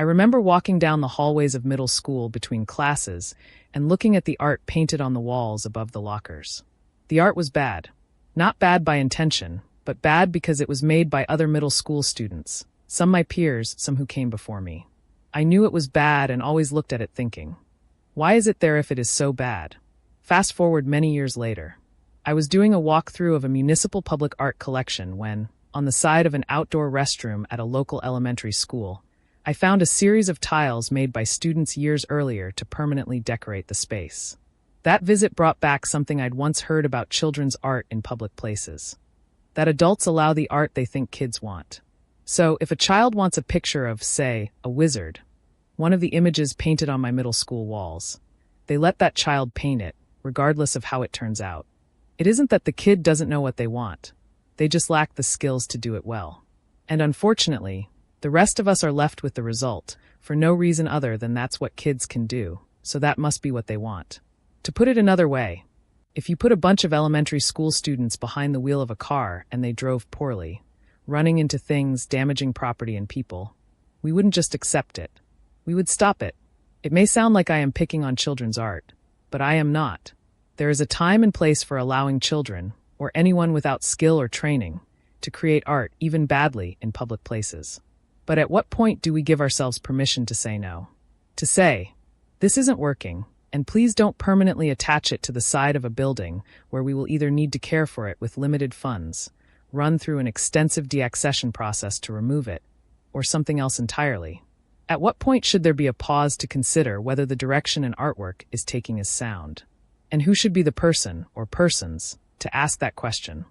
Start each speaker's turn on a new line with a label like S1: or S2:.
S1: I remember walking down the hallways of middle school between classes and looking at the art painted on the walls above the lockers. The art was bad. Not bad by intention, but bad because it was made by other middle school students, some my peers, some who came before me. I knew it was bad and always looked at it thinking, why is it there if it is so bad? Fast forward many years later. I was doing a walkthrough of a municipal public art collection when, on the side of an outdoor restroom at a local elementary school, I found a series of tiles made by students years earlier to permanently decorate the space. That visit brought back something I'd once heard about children's art in public places. That adults allow the art they think kids want. So, if a child wants a picture of, say, a wizard, one of the images painted on my middle school walls, they let that child paint it, regardless of how it turns out. It isn't that the kid doesn't know what they want. They just lack the skills to do it well. And unfortunately, the rest of us are left with the result, for no reason other than that's what kids can do, so that must be what they want. To put it another way, if you put a bunch of elementary school students behind the wheel of a car and they drove poorly, running into things, damaging property and people, we wouldn't just accept it. We would stop it. It may sound like I am picking on children's art, but I am not. There is a time and place for allowing children, or anyone without skill or training, to create art, even badly, in public places. But at what point do we give ourselves permission to say no? To say, this isn't working, and please don't permanently attach it to the side of a building where we will either need to care for it with limited funds, run through an extensive deaccession process to remove it, or something else entirely. At what point should there be a pause to consider whether the direction an artwork is taking is sound? And who should be the person, or persons, to ask that question?